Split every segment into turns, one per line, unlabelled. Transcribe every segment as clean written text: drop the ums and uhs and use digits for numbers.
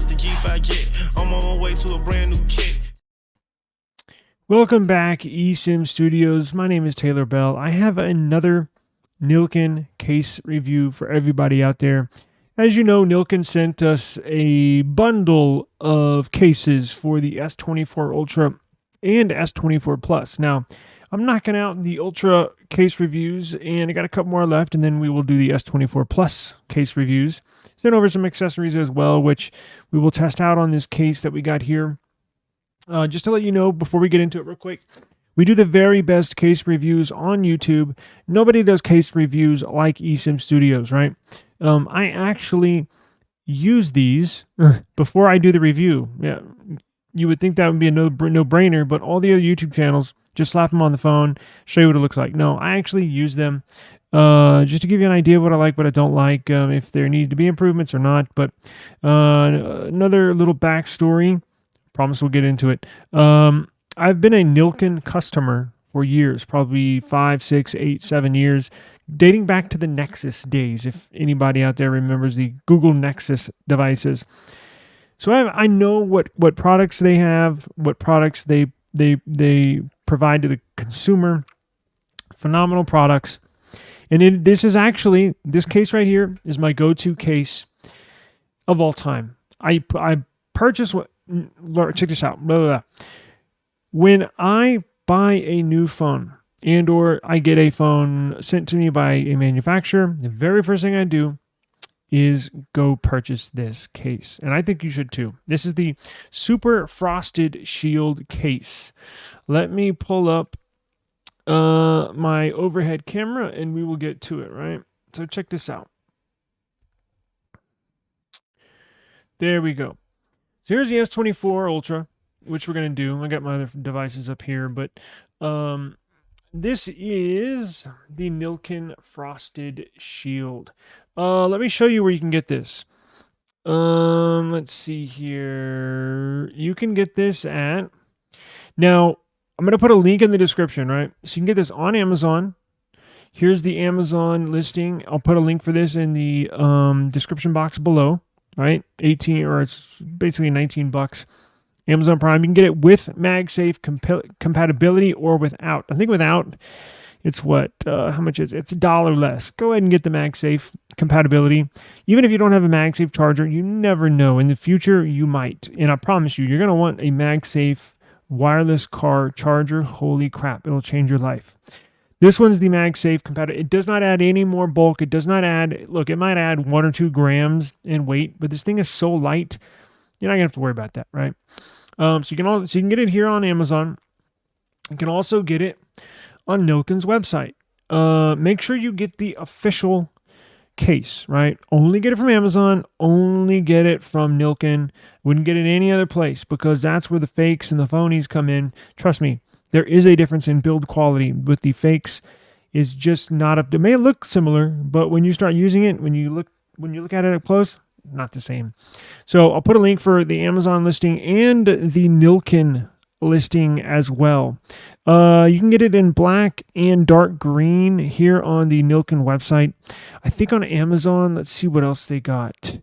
off the G5 jet. I'm on my way to a brand new kit.
Welcome back, eSIM Studios. My name is Taylor Bell. I have another Nillkin case review for everybody out there. As you know, Nillkin sent us a bundle of cases for the S24 Ultra and S24 Plus. Now, I'm knocking out the Ultra case reviews, and I got a couple more left, and then we will do the S24 Plus case reviews. Send over some accessories as well, which we will test out on this case that we got here. Just to let you know, before we get into it real quick, we do the very best case reviews on YouTube. Nobody does case reviews like eSIM Studios, right? I actually use these before I do the review. Yeah, you would think that would be a no-brainer, but all the other YouTube channels just slap them on the phone, show you what it looks like. No, I actually use them just to give you an idea of what I like, what I don't like, if there need to be improvements or not. But another little backstory. Promise we'll get into it. I've been a Nillkin customer for years, probably 5, 6, 8, 7 years, dating back to the Nexus days, if anybody out there remembers the Google Nexus devices. So I know what products they have, what products they provide to the consumer. Phenomenal products. And this case right here is my go-to case of all time. I purchased what. Check this out. Blah, blah, blah. When I buy a new phone and or I get a phone sent to me by a manufacturer, the very first thing I do is go purchase this case. And I think you should too. This is the Super Frosted Shield case. Let me pull up my overhead camera and we will get to it, right? So check this out. There we go. So here's the S24 Ultra, which we're going to do. I got my other devices up here, but this is the Nillkin Frosted Shield. Let me show you where you can get this. Let's see here. You can get this at... Now, I'm going to put a link in the description, right? So you can get this on Amazon. Here's the Amazon listing. I'll put a link for this in the description box below. Right, 18 or it's basically $19. Amazon Prime. You can get it with MagSafe compatibility or without. I think without, it's what? How much is it? It's $1 less. Go ahead and get the MagSafe compatibility. Even if you don't have a MagSafe charger, you never know. In the future, you might. And I promise you, you're going to want a MagSafe wireless car charger. Holy crap, it'll change your life. This one's the MagSafe compatible. It does not add any more bulk. It does not add, look, it might add 1 or 2 grams in weight, but this thing is so light, you're not gonna have to worry about that, right? So you can get it here on Amazon. You can also get it on Nillkin's website. Make sure you get the official case, right? Only get it from Amazon. Only get it from Nillkin. Wouldn't get it any other place because that's where the fakes and the phonies come in. Trust me. There is a difference in build quality with the fakes. Is just not up to. It may look similar, but when you start using it, when you look at it up close, not the same. So I'll put a link for the Amazon listing and the Nillkin listing as well. You can get it in black and dark green here on the Nillkin website. I think on Amazon. Let's see what else they got.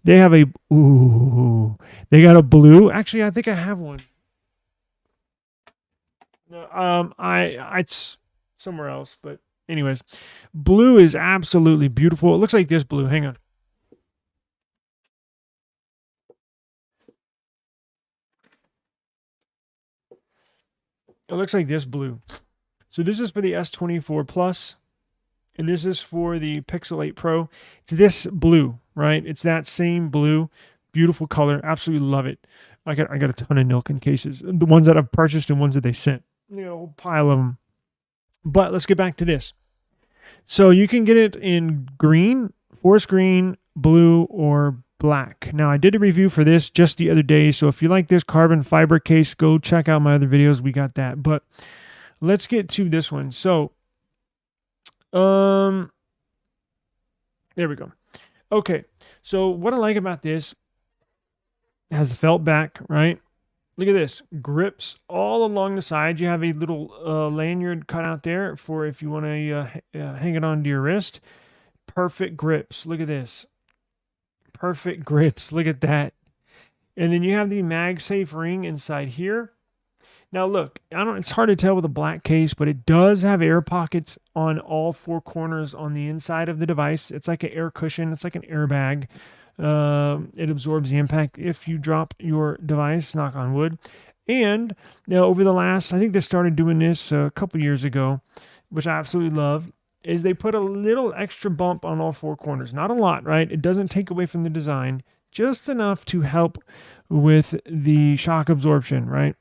They have they got a blue. Actually, I think I have one. No, it's somewhere else, but anyways, blue is absolutely beautiful. It looks like this blue. Hang on. It looks like this blue. So this is for the S24 Plus, and this is for the Pixel 8 Pro. It's this blue, right? It's that same blue. Beautiful color. Absolutely love it. I got a ton of Nillkin cases. The ones that I've purchased and ones that they sent. You know, a whole pile of them. But let's get back to this. So you can get it in green, forest green, blue, or black. Now, I did a review for this just the other day. So if you like this carbon fiber case, go check out my other videos. We got that. But let's get to this one. So, there we go. Okay. So what I like about this, it has the felt back, right? Look at this. Grips all along the side. You have a little lanyard cut out there for if you want to hang it onto your wrist. Perfect grips. Look at this. Perfect grips. Look at that. And then you have the MagSafe ring inside here. Now look, it's hard to tell with a black case, but it does have air pockets on all four corners on the inside of the device. It's like an air cushion. It's like an airbag. It absorbs the impact if you drop your device, knock on wood. And now over the last, I think they started doing this a couple years ago, which I absolutely love, is they put a little extra bump on all four corners. Not a lot, right? It doesn't take away from the design, just enough to help with the shock absorption, right?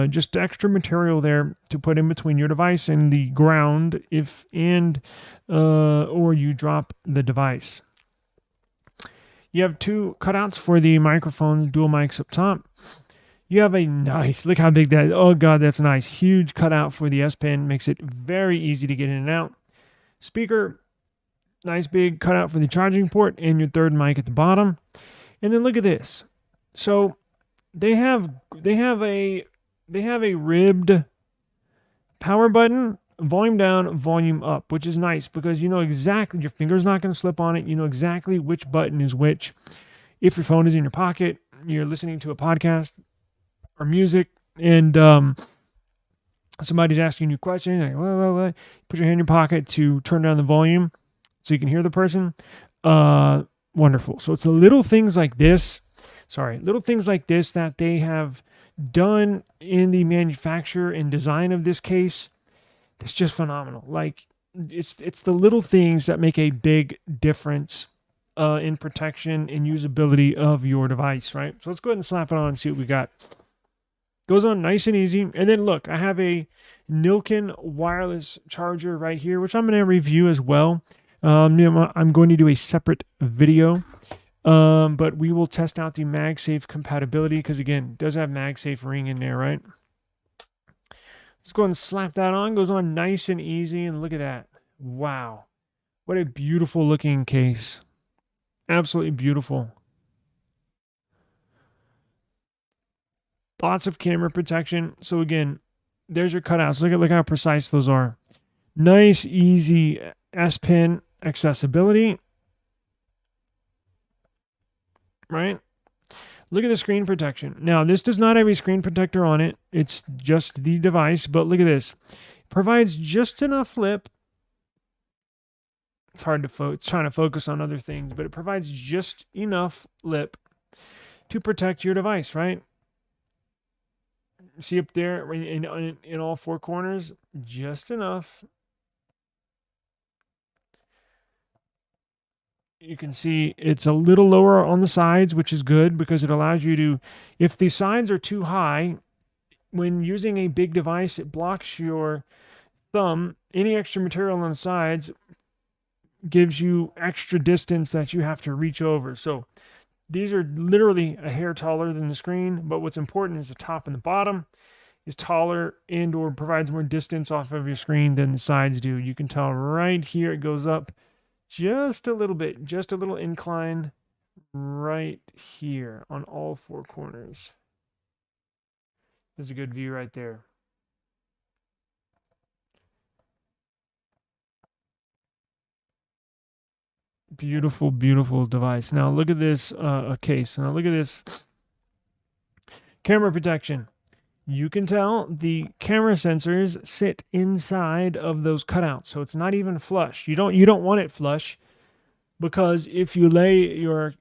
Just extra material there to put in between your device and the ground or you drop the device. You have two cutouts for the microphones, dual mics up top. You have a nice, look how big that, oh God, that's nice. Huge cutout for the S Pen, makes it very easy to get in and out. Speaker, nice big cutout for the charging port and your third mic at the bottom. And then look at this. So they have a ribbed power button, volume down, volume up, which is nice because you know exactly, your finger's not going to slip on it. You know exactly which button is which. If your phone is in your pocket, you're listening to a podcast or music, and somebody's asking you a question, like, what? Put your hand in your pocket to turn down the volume so you can hear the person. Wonderful. So it's the little things like this that they have done in the manufacture and design of this case. That's just phenomenal. Like it's the little things that make a big difference in protection and usability of your device, right? So let's go ahead and slap it on and see what we got. Goes on nice and easy. And then look, I have a Nillkin wireless charger right here, which I'm going to review as well. I'm going to do a separate video, but we will test out the MagSafe compatibility because, again, it does have MagSafe ring in there, right? Let's go ahead and slap that on. Goes on nice and easy, and look at that. Wow. What a beautiful looking case. Absolutely beautiful. Lots of camera protection. So again, there's your cutouts. Look how precise those are. Nice, easy S Pen accessibility. Right? Look at the screen protection. Now, this does not have a screen protector on it. It's just the device. But look at this. It provides just enough lip. It's hard to it's trying to focus on other things, but it provides just enough lip to protect your device, right? See up there in all four corners, just enough. You can see it's a little lower on the sides, which is good because it allows you to, if the sides are too high, when using a big device, it blocks your thumb. Any extra material on the sides gives you extra distance that you have to reach over. So these are literally a hair taller than the screen, but what's important is the top and the bottom is taller and or provides more distance off of your screen than the sides do. You can tell right here it goes up just a little bit, just a little incline right here on all four corners. There's a good view right there. Beautiful, beautiful device. Now look at this case. Now look at this camera protection. You can tell the camera sensors sit inside of those cutouts, so it's not even flush. You don't want it flush because if you lay your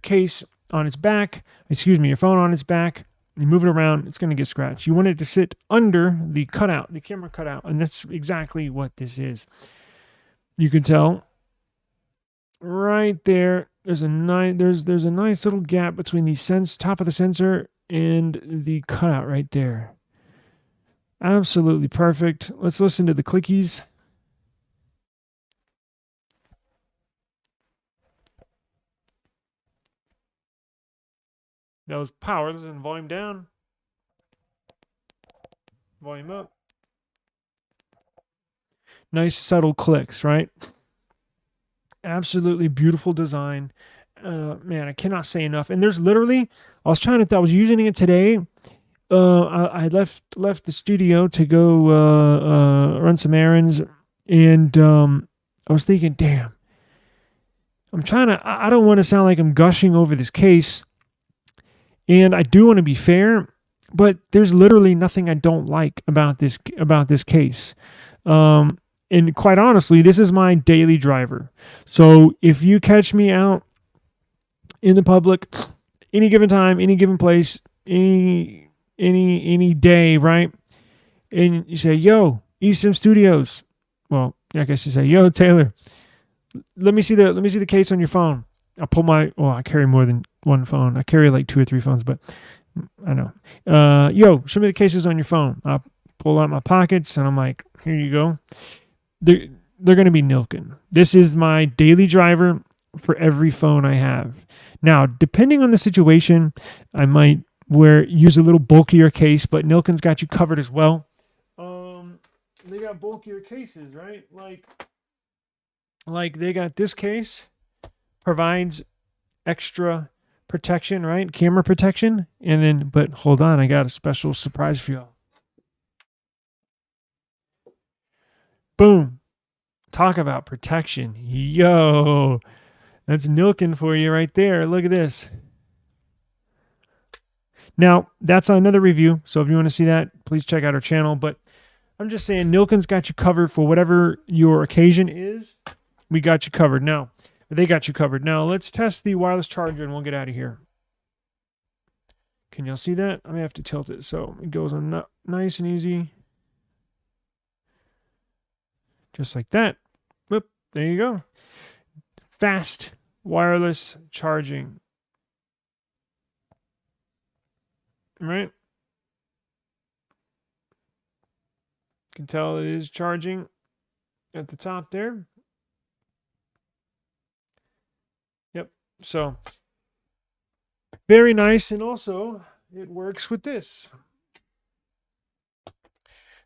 case on its back, your phone on its back, you move it around, it's going to get scratched. You want it to sit under the cutout, the camera cutout, and that's exactly what this is. You can tell right there. There's a nice little gap between the top of the sensor and the cutout right there. Absolutely perfect. Let's listen to the clickies. That was power. Listen, volume down, volume up. Nice subtle clicks, right? Absolutely beautiful design. Man, I cannot say enough. And there's literally, I was using it today. I left the studio to go run some errands, and I was thinking, damn, I don't want to sound like I'm gushing over this case. And I do want to be fair, but there's literally nothing I don't like about this case. And quite honestly, this is my daily driver. So if you catch me out in the public, any given time, any given place, any day, right? And you say, "Yo, eSIM Studios." Well, I guess you say, "Yo, Taylor, let me see the case on your phone." I'll pull I carry more than one phone. I carry like 2 or 3 phones, but I know. Yo, show me the cases on your phone. I'll pull out my pockets and I'm like, "Here you go." They're going to be Nillkin. This is my daily driver for every phone I have. Now, depending on the situation, I might use a little bulkier case, but Nillkin's got you covered as well. They got bulkier cases, right? Like they got this case, provides extra protection, right? Camera protection. And then, but hold on, I got a special surprise for y'all. Boom. Talk about protection. Yo, that's Nillkin for you right there. Look at this. Now, that's another review. So if you want to see that, please check out our channel. But I'm just saying, Nillkin's got you covered for whatever your occasion is. We got you covered. Now, they got you covered. Now, let's test the wireless charger and we'll get out of here. Can y'all see that? I may have to tilt it so it goes on nice and easy. Just like that. Whoop, there you go. Fast wireless charging. Right? You can tell it is charging at the top there. Yep. So very nice. And also it works with this.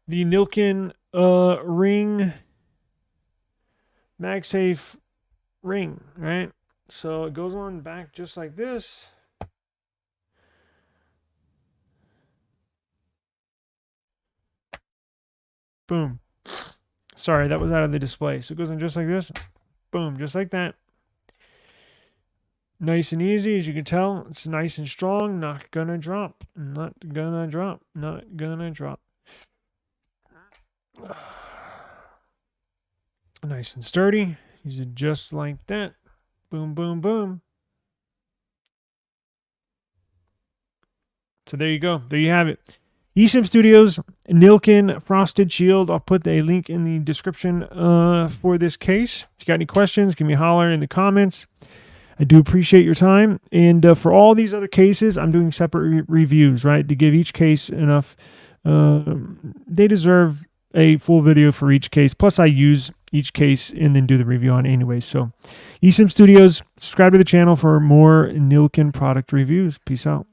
The Nillkin ring, MagSafe ring, right? So it goes on back just like this. Boom. Sorry, that was out of the display. So it goes on just like this. Boom, just like that. Nice and easy, as you can tell. It's nice and strong. Not gonna drop. Not gonna drop. Not gonna drop. Nice and sturdy. Use it just like that. Boom, boom, boom. So there you go. There you have it. eSIM Studios Nillkin Frosted Shield. I'll put a link in the description for this case. If you got any questions, give me a holler in the comments. I do appreciate your time. And for all these other cases, I'm doing separate reviews, right? To give each case enough. They deserve a full video for each case. Plus, I use each case and then do the review on anyway. So, eSIM Studios, subscribe to the channel for more Nillkin product reviews. Peace out.